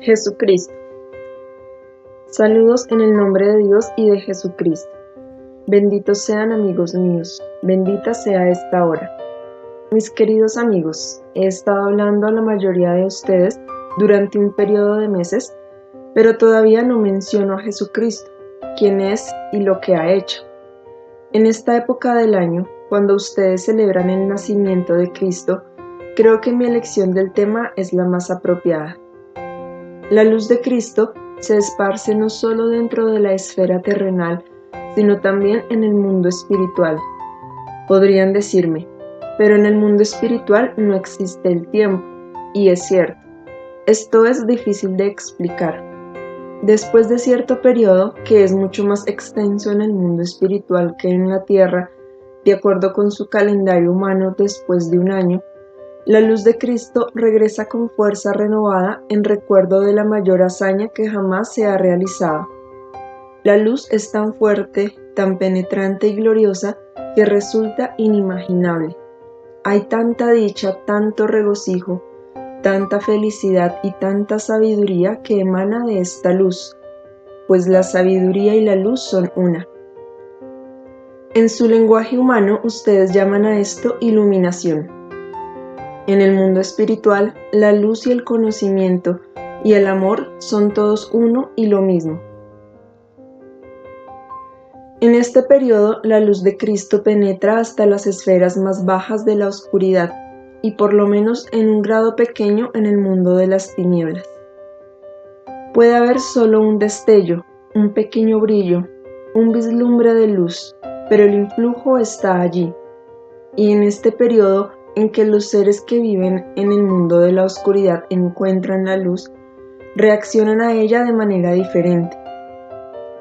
Jesucristo. Saludos en el nombre de Dios y de Jesucristo. Benditos sean, amigos míos, bendita sea esta hora. Mis queridos amigos, he estado hablando a la mayoría de ustedes durante un periodo de meses, pero todavía no menciono a Jesucristo, quién es y lo que ha hecho. En esta época del año, cuando ustedes celebran el nacimiento de Cristo, creo que mi elección del tema es la más apropiada. La luz de Cristo se esparce no solo dentro de la esfera terrenal, sino también en el mundo espiritual. Podrían decirme, pero en el mundo espiritual no existe el tiempo, y es cierto. Esto es difícil de explicar. Después de cierto periodo, que es mucho más extenso en el mundo espiritual que en la tierra, de acuerdo con su calendario humano después de un año, la luz de Cristo regresa con fuerza renovada en recuerdo de la mayor hazaña que jamás se ha realizado. La luz es tan fuerte, tan penetrante y gloriosa que resulta inimaginable. Hay tanta dicha, tanto regocijo, tanta felicidad y tanta sabiduría que emana de esta luz, pues la sabiduría y la luz son una. En su lenguaje humano ustedes llaman a esto iluminación. En el mundo espiritual, la luz y el conocimiento y el amor son todos uno y lo mismo. En este periodo, la luz de Cristo penetra hasta las esferas más bajas de la oscuridad y por lo menos en un grado pequeño en el mundo de las tinieblas. Puede haber solo un destello, un pequeño brillo, un vislumbre de luz, pero el influjo está allí. Y en este periodo en que los seres que viven en el mundo de la oscuridad encuentran la luz, reaccionan a ella de manera diferente.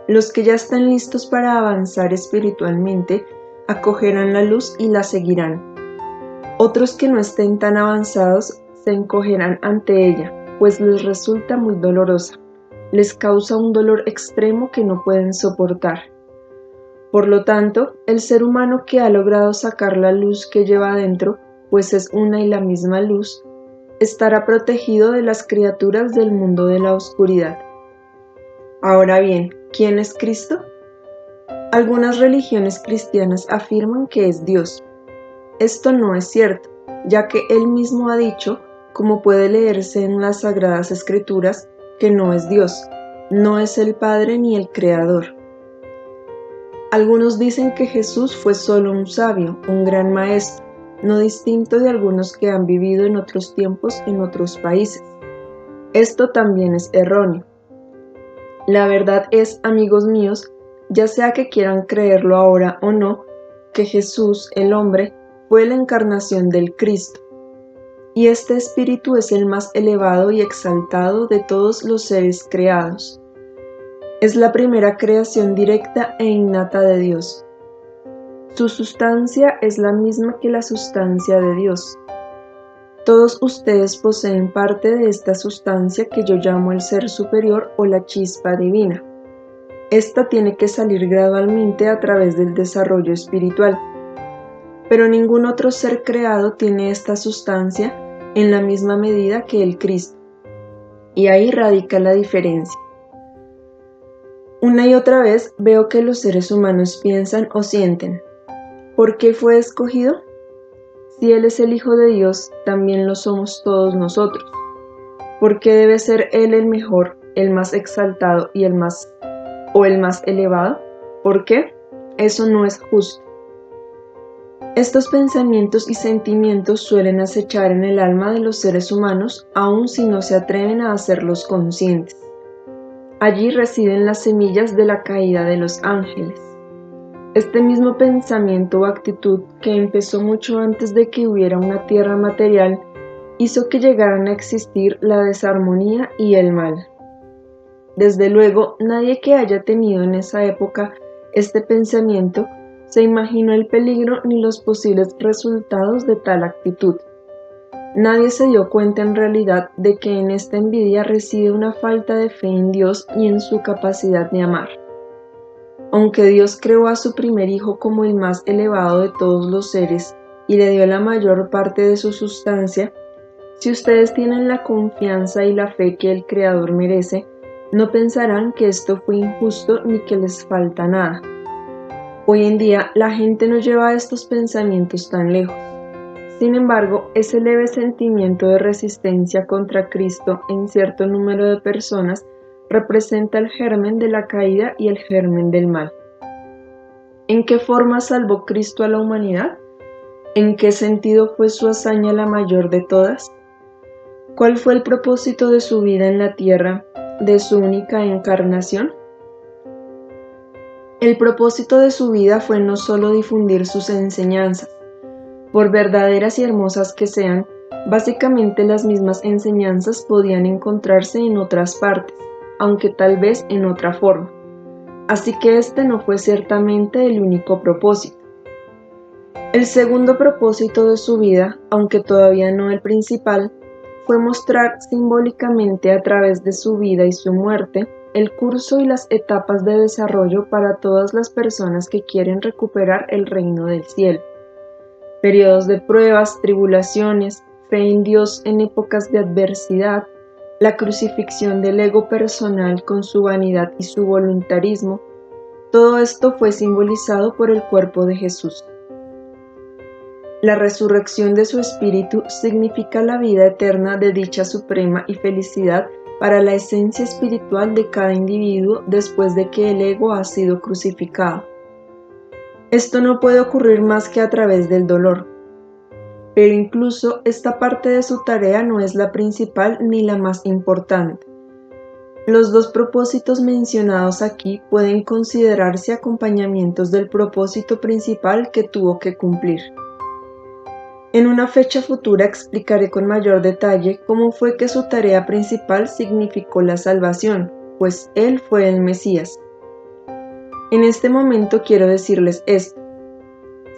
Los que ya están listos para avanzar espiritualmente acogerán la luz y la seguirán. Otros que no estén tan avanzados se encogerán ante ella, pues les resulta muy dolorosa. Les causa un dolor extremo que no pueden soportar. Por lo tanto, el ser humano que ha logrado sacar la luz que lleva adentro, pues es una y la misma luz, estará protegido de las criaturas del mundo de la oscuridad. Ahora bien, ¿quién es Cristo? Algunas religiones cristianas afirman que es Dios. Esto no es cierto, ya que Él mismo ha dicho, como puede leerse en las Sagradas Escrituras, que no es Dios, no es el Padre ni el Creador. Algunos dicen que Jesús fue solo un sabio, un gran maestro, no distinto de algunos que han vivido en otros tiempos en otros países. Esto también es erróneo. La verdad es, amigos míos, ya sea que quieran creerlo ahora o no, que Jesús, el hombre, fue la encarnación del Cristo. Y este espíritu es el más elevado y exaltado de todos los seres creados. Es la primera creación directa e innata de Dios. Su sustancia es la misma que la sustancia de Dios. Todos ustedes poseen parte de esta sustancia que yo llamo el ser superior o la chispa divina. Esta tiene que salir gradualmente a través del desarrollo espiritual. Pero ningún otro ser creado tiene esta sustancia en la misma medida que el Cristo. Y ahí radica la diferencia. Una y otra vez veo que los seres humanos piensan o sienten: ¿por qué fue escogido? Si Él es el Hijo de Dios, también lo somos todos nosotros. ¿Por qué debe ser Él el mejor, el más exaltado y el más elevado? ¿Por qué? Eso no es justo. Estos pensamientos y sentimientos suelen acechar en el alma de los seres humanos, aun si no se atreven a hacerlos conscientes. Allí residen las semillas de la caída de los ángeles. Este mismo pensamiento o actitud, que empezó mucho antes de que hubiera una tierra material, hizo que llegaran a existir la desarmonía y el mal. Desde luego, nadie que haya tenido en esa época este pensamiento se imaginó el peligro ni los posibles resultados de tal actitud. Nadie se dio cuenta en realidad de que en esta envidia reside una falta de fe en Dios y en su capacidad de amar. Aunque Dios creó a su primer hijo como el más elevado de todos los seres y le dio la mayor parte de su sustancia, Si ustedes tienen la confianza y la fe que el Creador merece, no pensarán que esto fue injusto ni que les falta nada. Hoy en día la gente no lleva estos pensamientos tan lejos. Sin embargo, ese leve sentimiento de resistencia contra Cristo en cierto número de personas representa el germen de la caída y el germen del mal. ¿En qué forma salvó Cristo a la humanidad? ¿En qué sentido fue su hazaña la mayor de todas? ¿Cuál fue el propósito de su vida en la tierra, de su única encarnación? El propósito de su vida fue no solo difundir sus enseñanzas, por verdaderas y hermosas que sean, básicamente las mismas enseñanzas podían encontrarse en otras partes, aunque tal vez en otra forma. Así que este no fue ciertamente el único propósito. El segundo propósito de su vida, aunque todavía no el principal, fue mostrar simbólicamente a través de su vida y su muerte el curso y las etapas de desarrollo para todas las personas que quieren recuperar el reino del cielo. Periodos de pruebas, tribulaciones, fe en Dios en épocas de adversidad, la crucifixión del ego personal con su vanidad y su voluntarismo, todo esto fue simbolizado por el cuerpo de Jesús. La resurrección de su espíritu significa la vida eterna de dicha suprema y felicidad para la esencia espiritual de cada individuo después de que el ego ha sido crucificado. Esto no puede ocurrir más que a través del dolor. Pero incluso esta parte de su tarea no es la principal ni la más importante. Los dos propósitos mencionados aquí pueden considerarse acompañamientos del propósito principal que tuvo que cumplir. En una fecha futura explicaré con mayor detalle cómo fue que su tarea principal significó la salvación, pues Él fue el Mesías. En este momento quiero decirles esto.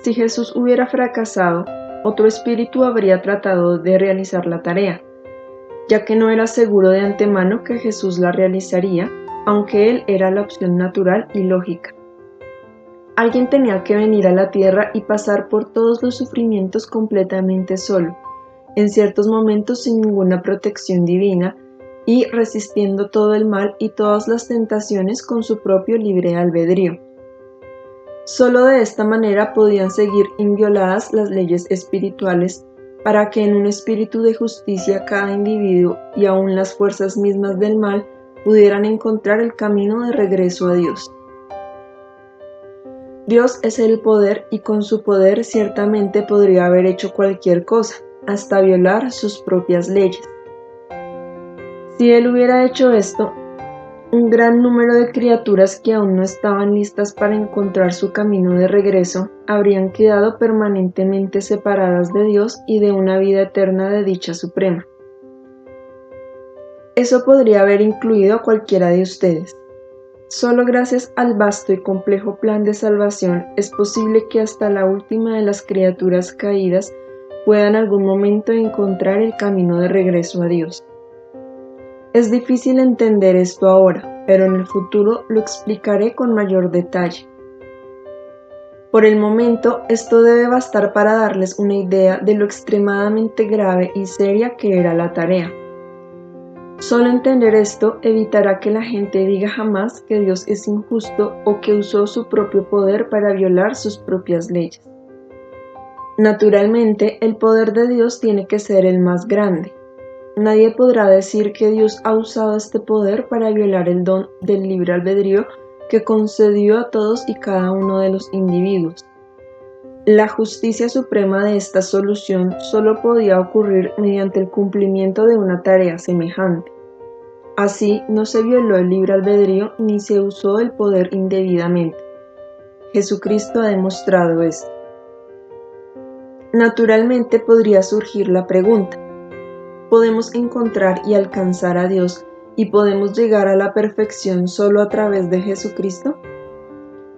Si Jesús hubiera fracasado, otro espíritu habría tratado de realizar la tarea, ya que no era seguro de antemano que Jesús la realizaría, aunque Él era la opción natural y lógica. Alguien tenía que venir a la tierra y pasar por todos los sufrimientos completamente solo, en ciertos momentos sin ninguna protección divina y resistiendo todo el mal y todas las tentaciones con su propio libre albedrío. Solo de esta manera podían seguir invioladas las leyes espirituales para que en un espíritu de justicia cada individuo y aun las fuerzas mismas del mal pudieran encontrar el camino de regreso a Dios. Dios es el poder y con su poder ciertamente podría haber hecho cualquier cosa, hasta violar sus propias leyes. Si Él hubiera hecho esto, un gran número de criaturas que aún no estaban listas para encontrar su camino de regreso habrían quedado permanentemente separadas de Dios y de una vida eterna de dicha suprema. Eso podría haber incluido a cualquiera de ustedes. Solo gracias al vasto y complejo plan de salvación es posible que hasta la última de las criaturas caídas pueda en algún momento encontrar el camino de regreso a Dios. Es difícil entender esto ahora, pero en el futuro lo explicaré con mayor detalle. Por el momento, esto debe bastar para darles una idea de lo extremadamente grave y seria que era la tarea. Solo entender esto evitará que la gente diga jamás que Dios es injusto o que usó su propio poder para violar sus propias leyes. Naturalmente, el poder de Dios tiene que ser el más grande. Nadie podrá decir que Dios ha usado este poder para violar el don del libre albedrío que concedió a todos y cada uno de los individuos. La justicia suprema de esta solución solo podía ocurrir mediante el cumplimiento de una tarea semejante. Así, no se violó el libre albedrío ni se usó el poder indebidamente. Jesucristo ha demostrado esto. Naturalmente podría surgir la pregunta: ¿podemos encontrar y alcanzar a Dios y podemos llegar a la perfección solo a través de Jesucristo?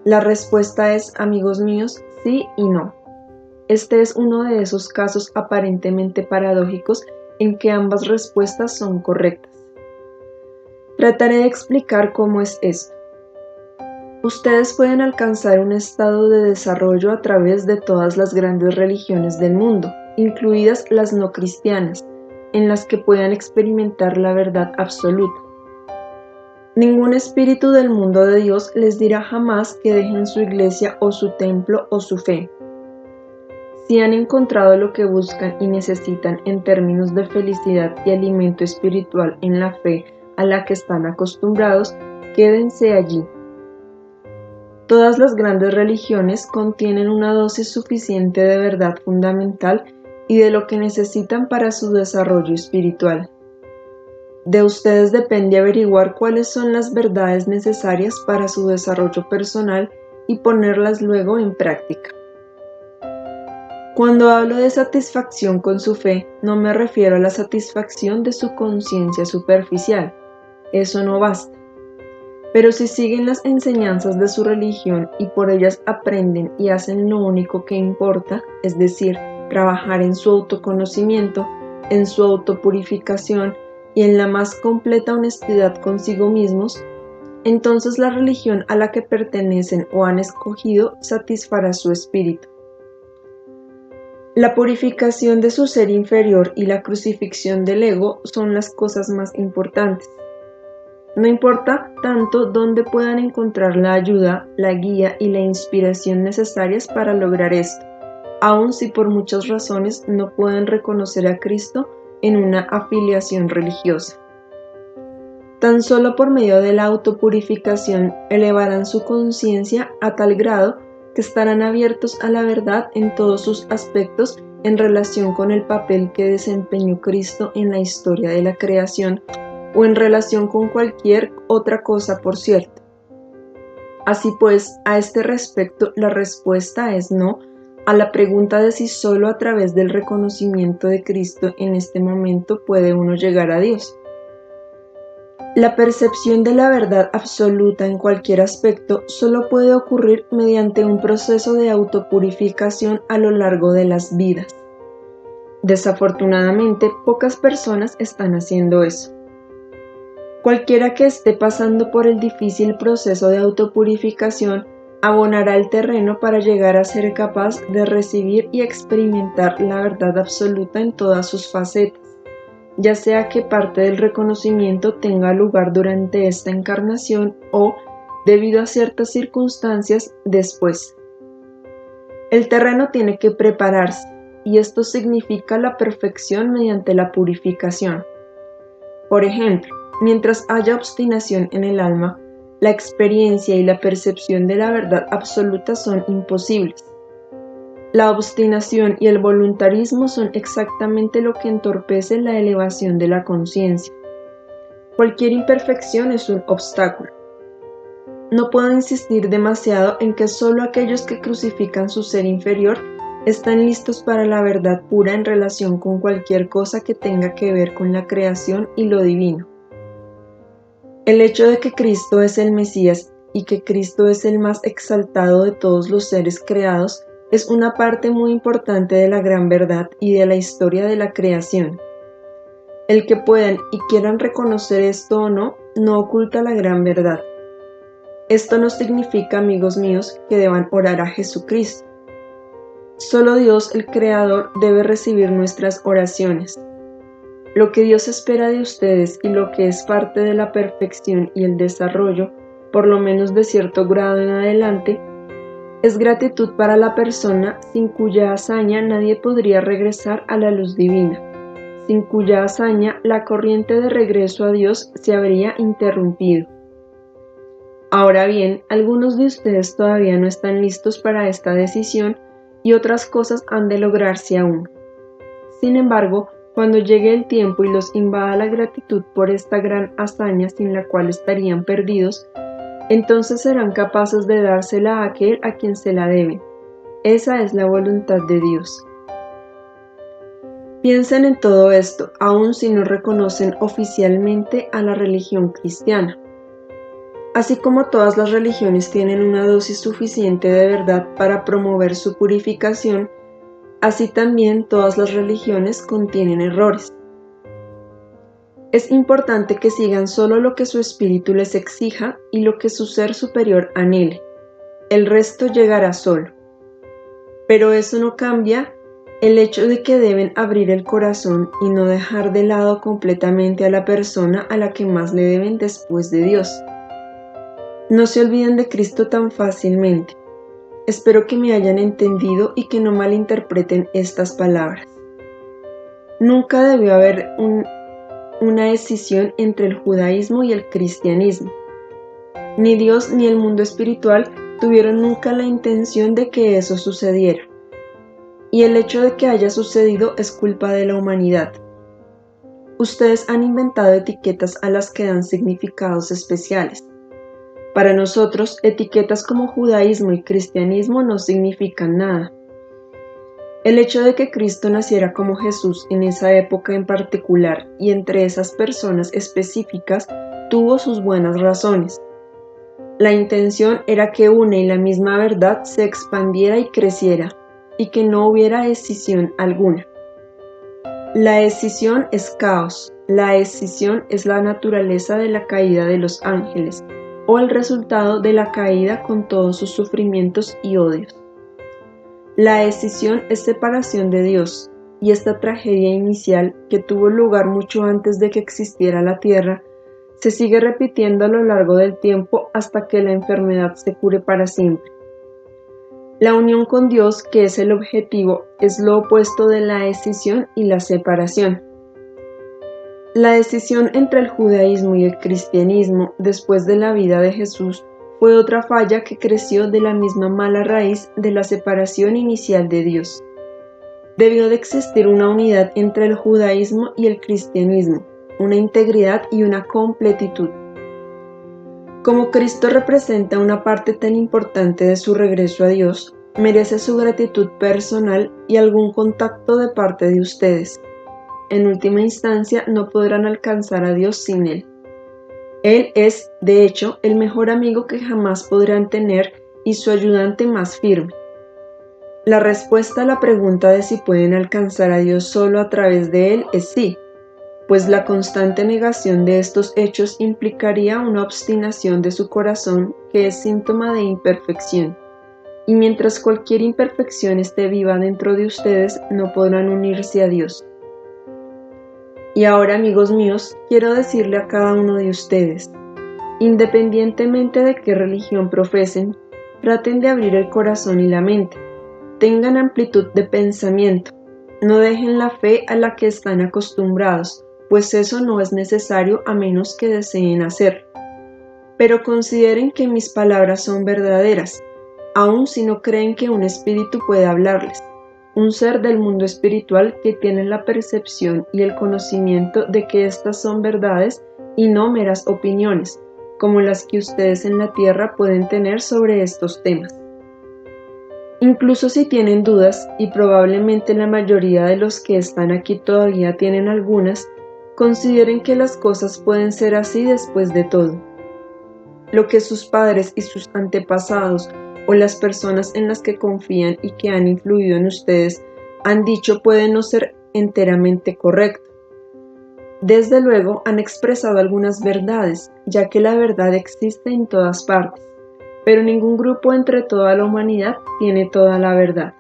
La respuesta es, amigos míos, sí y no. Este es uno de esos casos aparentemente paradójicos en que ambas respuestas son correctas. Trataré de explicar cómo es esto. Ustedes pueden alcanzar un estado de desarrollo a través de todas las grandes religiones del mundo, incluidas las no cristianas, en las que puedan experimentar la verdad absoluta. Ningún espíritu del mundo de Dios les dirá jamás que dejen su iglesia o su templo o su fe. Si han encontrado lo que buscan y necesitan en términos de felicidad y alimento espiritual en la fe a la que están acostumbrados, quédense allí. Todas las grandes religiones contienen una dosis suficiente de verdad fundamental y de lo que necesitan para su desarrollo espiritual. De ustedes depende averiguar cuáles son las verdades necesarias para su desarrollo personal y ponerlas luego en práctica. Cuando hablo de satisfacción con su fe, no me refiero a la satisfacción de su conciencia superficial. Eso no basta. Pero si siguen las enseñanzas de su religión y por ellas aprenden y hacen lo único que importa, es decir, trabajar en su autoconocimiento, en su autopurificación y en la más completa honestidad consigo mismos, entonces la religión a la que pertenecen o han escogido satisfará su espíritu. La purificación de su ser inferior y la crucifixión del ego son las cosas más importantes. No importa tanto dónde puedan encontrar la ayuda, la guía y la inspiración necesarias para lograr esto, aun si por muchas razones no pueden reconocer a Cristo en una afiliación religiosa. Tan solo por medio de la autopurificación elevarán su conciencia a tal grado que estarán abiertos a la verdad en todos sus aspectos en relación con el papel que desempeñó Cristo en la historia de la creación o en relación con cualquier otra cosa, por cierto. Así pues, a este respecto, la respuesta es no a la pregunta de si solo a través del reconocimiento de Cristo en este momento puede uno llegar a Dios. La percepción de la verdad absoluta en cualquier aspecto solo puede ocurrir mediante un proceso de autopurificación a lo largo de las vidas. Desafortunadamente, pocas personas están haciendo eso. Cualquiera que esté pasando por el difícil proceso de autopurificación abonará el terreno para llegar a ser capaz de recibir y experimentar la verdad absoluta en todas sus facetas, ya sea que parte del reconocimiento tenga lugar durante esta encarnación o, debido a ciertas circunstancias, después. El terreno tiene que prepararse, y esto significa la perfección mediante la purificación. Por ejemplo, mientras haya obstinación en el alma, la experiencia y la percepción de la verdad absoluta son imposibles. La obstinación y el voluntarismo son exactamente lo que entorpece la elevación de la conciencia. Cualquier imperfección es un obstáculo. No puedo insistir demasiado en que solo aquellos que crucifican su ser inferior están listos para la verdad pura en relación con cualquier cosa que tenga que ver con la creación y lo divino. El hecho de que Cristo es el Mesías y que Cristo es el más exaltado de todos los seres creados es una parte muy importante de la gran verdad y de la historia de la creación. El que puedan y quieran reconocer esto o no, no oculta la gran verdad. Esto no significa, amigos míos, que deban orar a Jesucristo. Solo Dios, el Creador, debe recibir nuestras oraciones. Lo que Dios espera de ustedes y lo que es parte de la perfección y el desarrollo, por lo menos de cierto grado en adelante, es gratitud para la persona sin cuya hazaña nadie podría regresar a la luz divina, sin cuya hazaña la corriente de regreso a Dios se habría interrumpido. Ahora bien, algunos de ustedes todavía no están listos para esta decisión y otras cosas han de lograrse aún. Sin embargo, cuando llegue el tiempo y los invada la gratitud por esta gran hazaña sin la cual estarían perdidos, entonces serán capaces de dársela a aquel a quien se la deben. Esa es la voluntad de Dios. Piensen en todo esto, aun si no reconocen oficialmente a la religión cristiana. Así como todas las religiones tienen una dosis suficiente de verdad para promover su purificación, así también todas las religiones contienen errores. Es importante que sigan solo lo que su espíritu les exija y lo que su ser superior anhele. El resto llegará solo. Pero eso no cambia El hecho de que deben abrir el corazón y no dejar de lado completamente a la persona a la que más le deben después de Dios. No se olviden de Cristo tan fácilmente. Espero que me hayan entendido y que no malinterpreten estas palabras. Nunca debió haber una escisión entre el judaísmo y el cristianismo. Ni Dios ni el mundo espiritual tuvieron nunca la intención de que eso sucediera. Y el hecho de que haya sucedido es culpa de la humanidad. Ustedes han inventado etiquetas a las que dan significados especiales. Para nosotros, etiquetas como judaísmo y cristianismo no significan nada. El hecho de que Cristo naciera como Jesús en esa época en particular y entre esas personas específicas tuvo sus buenas razones. La intención era que una y la misma verdad se expandiera y creciera, y que no hubiera escisión alguna. La escisión es caos, la escisión es la naturaleza de la caída de los ángeles, o el resultado de la caída con todos sus sufrimientos y odios. La escisión es separación de Dios, y esta tragedia inicial, que tuvo lugar mucho antes de que existiera la tierra, se sigue repitiendo a lo largo del tiempo hasta que la enfermedad se cure para siempre. La unión con Dios, que es el objetivo, es lo opuesto de la escisión y la separación. La escisión entre el judaísmo y el cristianismo después de la vida de Jesús fue otra falla que creció de la misma mala raíz de la separación inicial de Dios. Debió de existir una unidad entre el judaísmo y el cristianismo, una integridad y una completitud. Como Cristo representa una parte tan importante de su regreso a Dios, merece su gratitud personal y algún contacto de parte de ustedes. En última instancia, no podrán alcanzar a Dios sin Él. Él es, de hecho, el mejor amigo que jamás podrán tener y su ayudante más firme. La respuesta a la pregunta de si pueden alcanzar a Dios solo a través de Él es sí, pues la constante negación de estos hechos implicaría una obstinación de su corazón que es síntoma de imperfección, y mientras cualquier imperfección esté viva dentro de ustedes, no podrán unirse a Dios. Y ahora, amigos míos, quiero decirle a cada uno de ustedes, independientemente de qué religión profesen, traten de abrir el corazón y la mente, tengan amplitud de pensamiento, no dejen la fe a la que están acostumbrados, pues eso no es necesario a menos que deseen hacerlo. Pero consideren que mis palabras son verdaderas, aun si no creen que un espíritu puede hablarles, un ser del mundo espiritual que tiene la percepción y el conocimiento de que estas son verdades y no meras opiniones, como las que ustedes en la tierra pueden tener sobre estos temas. Incluso si tienen dudas, y probablemente la mayoría de los que están aquí todavía tienen algunas, consideren que las cosas pueden ser así después de todo. Lo que sus padres y sus antepasados o las personas en las que confían y que han influido en ustedes han dicho puede no ser enteramente correcto. Desde luego han expresado algunas verdades, ya que la verdad existe en todas partes, pero ningún grupo entre toda la humanidad tiene toda la verdad.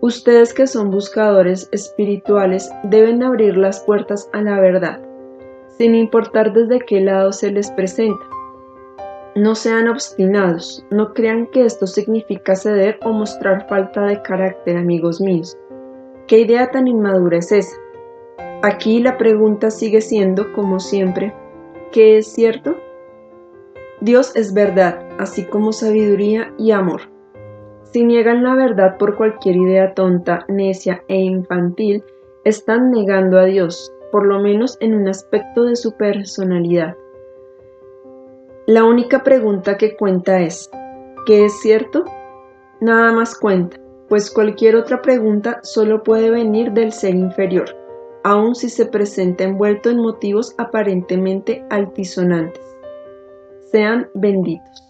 Ustedes que son buscadores espirituales deben abrir las puertas a la verdad, sin importar desde qué lado se les presenta. No sean obstinados, no crean que esto significa ceder o mostrar falta de carácter, amigos míos. ¿Qué idea tan inmadura es esa? Aquí la pregunta sigue siendo, como siempre, ¿qué es cierto? Dios es verdad, así como sabiduría y amor. Si niegan la verdad por cualquier idea tonta, necia e infantil, están negando a Dios, por lo menos en un aspecto de su personalidad. La única pregunta que cuenta es, ¿qué es cierto? Nada más cuenta, pues cualquier otra pregunta solo puede venir del ser inferior, aun si se presenta envuelto en motivos aparentemente altisonantes. Sean benditos.